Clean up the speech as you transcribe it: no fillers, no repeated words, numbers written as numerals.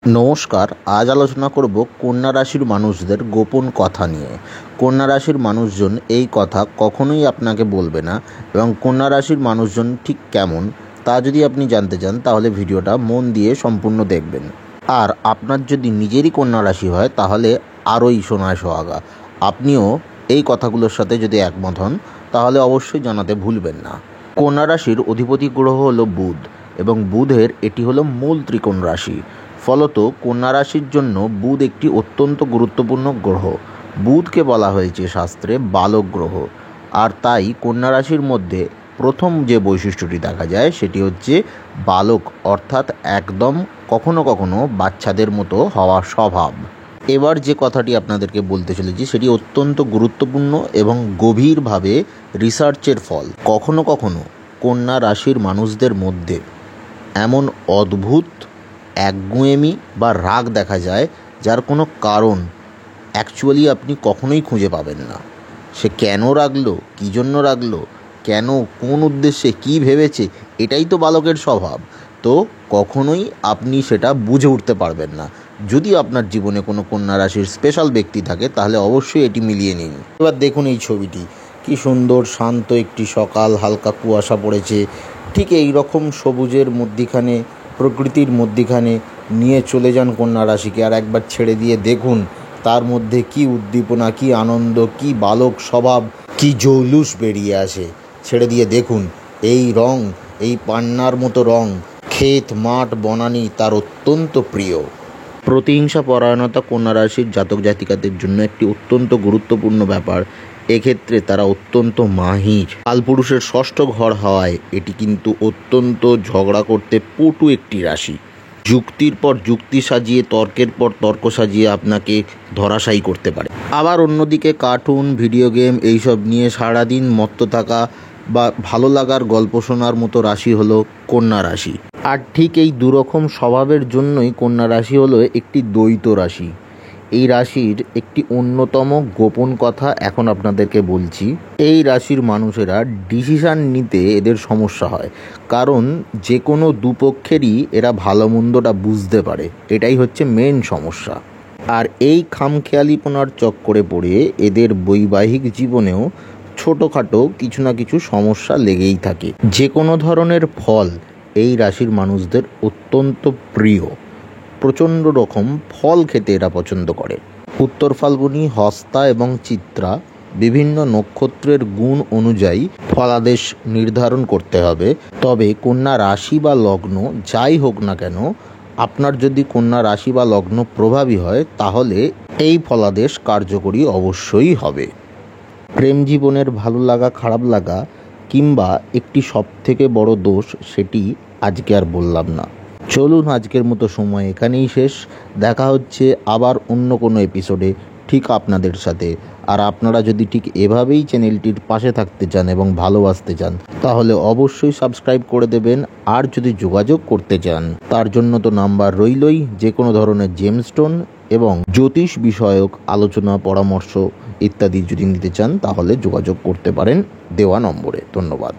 নমস্কার, আজ আলোচনা করব কন্যা রাশির মানুষদের গোপন কথা নিয়ে। কন্যা রাশির মানুষজন এই কথা কখনোই আপনাকে বলবে না এবং কন্যা রাশির মানুষজন ঠিক কেমন তা যদি আপনি জানতে চান তাহলে ভিডিওটা মন দিয়ে সম্পূর্ণ দেখবেন। আর আপনার যদি নিজেরই কন্যা রাশি হয় তাহলে আরোই সোনায় সোহাগা। আপনিও এই কথাগুলোর সাথে যদি একমত হন তাহলে অবশ্যই জানাতে ভুলবেন না। কন্যা রাশির অধিপতি গ্রহ হলো বুধ এবং বুধের এটি হলো মূল ত্রিকোণ রাশি। ফলত কন্যা রাশির জন্য বুধ একটি অত্যন্ত গুরুত্বপূর্ণ গ্রহ। বুধকে বলা হয়েছে শাস্ত্রে বালক গ্রহ। আর তাই কন্যা রাশির মধ্যে প্রথম যে বৈশিষ্ট্যটি দেখা যায় সেটি হচ্ছে বালক, অর্থাৎ একদম কখনো কখনো বাচ্চাদের মতো হওয়ার স্বভাব। এবার যে কথাটি আপনাদেরকে বলতে চলেছি সেটি অত্যন্ত গুরুত্বপূর্ণ এবং গভীরভাবে রিসার্চের ফল। কখনো কখনো কন্যা রাশির মানুষদের মধ্যে এমন অদ্ভুত একগুঁয়েমি বা রাগ দেখা যায় যার কোনো কারণ অ্যাকচুয়ালি আপনি কখনোই খুঁজে পাবেন না। সে কেন রাগলো, কী জন্য রাগলো, কেন, কোন উদ্দেশ্যে, কী ভেবেছে, এটাই তো বালকের স্বভাব। তো কখনোই আপনি সেটা বুঝে উঠতে পারবেন না। যদি আপনার জীবনে কোনো কন্যা রাশির স্পেশাল ব্যক্তি থাকে তাহলে অবশ্যই এটি মিলিয়ে নিন। এবার দেখুন এই ছবিটি, কি সুন্দর শান্ত একটি সকাল, হালকা কুয়াশা পড়েছে। ঠিক এই রকম সবুজের মধ্যিখানে, প্রকৃতির মধ্যিখানে নিয়ে চলে যান কন্যা রাশিকে আর একবার ছেড়ে দিয়ে দেখুন তার মধ্যে কি উদ্দীপনা, কি আনন্দ, কি বালক স্বভাব, কি জৌলুস বেরিয়ে আসে। ছেড়ে দিয়ে দেখুন এই রং, এই পান্নার মতো রং, ক্ষেত, মাঠ, বনানী তার অত্যন্ত প্রিয়। প্রতিহিংসা পরায়ণতা কন্যা রাশির জাতক জাতিকাদের জন্য একটি অত্যন্ত গুরুত্বপূর্ণ ব্যাপার। এক্ষেত্রে তারা অত্যন্ত মাহির। কালপুরুষের ষষ্ঠ ঘর হওয়ায় এটি কিন্তু অত্যন্ত ঝগড়া করতে পটু একটি রাশি। যুক্তির পর যুক্তি সাজিয়ে, তর্কের পর তর্ক সাজিয়ে আপনাকে ধরাশায়ী করতে পারে। আবার অন্যদিকে কার্টুন, ভিডিও গেম এইসব নিয়ে সারাদিন মত্ত থাকা বা ভালো লাগার গল্প শোনার মতো রাশি হলো কন্যা রাশি। আর ঠিক এই দুরকম স্বভাবের জন্যই কন্যা রাশি হলো একটি দ্বৈত রাশি। এই রাশির একটি অন্যতম গোপন কথা এখন আপনাদেরকে বলছি। এই রাশির মানুষেরা ডিসিশান নিতে এদের সমস্যা হয়, কারণ যে কোনো দুপক্ষেরই এরা ভালো মন্দটা বুঝতে পারে। এটাই হচ্ছে মেন সমস্যা। আর এই খামখেয়ালিপনার চক্করে পড়ে এদের বৈবাহিক জীবনেও ছোটোখাটো কিছু না কিছু সমস্যা লেগেই থাকে। যে কোনো ধরনের ফল এই রাশির মানুষদের অত্যন্ত প্রিয়। প্রচণ্ড রকম ফল খেতে এরা পছন্দ করে। উত্তর ফাল্গুনী, হস্তা এবং চিত্রা বিভিন্ন নক্ষত্রের গুণ অনুযায়ী ফলাদেশ নির্ধারণ করতে হবে। তবে কন্যা রাশি বা লগ্ন যাই হোক না কেন, আপনার যদি কন্যা রাশি বা লগ্ন প্রভাবী হয় তাহলে এই ফলাদেশ কার্যকরী অবশ্যই হবে। প্রেম জীবনের ভালো লাগা, খারাপ লাগা কিংবা একটি সবথেকে বড় দোষ, সেটি আজকে আর বললাম না। চলুন আজকের মতো সময় এখানেই শেষ। দেখা হচ্ছে আবার অন্য কোনো এপিসোডে ঠিক আপনাদের সাথে। আর আপনারা যদি ঠিক এভাবেই চ্যানেলটির পাশে থাকতে চান এবং ভালোবাসতে চান তাহলে অবশ্যই সাবস্ক্রাইব করে দেবেন। আর যদি যোগাযোগ করতে চান তার জন্য তো নাম্বার রইলই। যে কোনো ধরনের জেমস্টোন এবং জ্যোতিষ বিষয়ক আলোচনা, পরামর্শ ইত্যাদি যদি নিতে চান তাহলে যোগাযোগ করতে পারেন দেওয়া নম্বরে। ধন্যবাদ।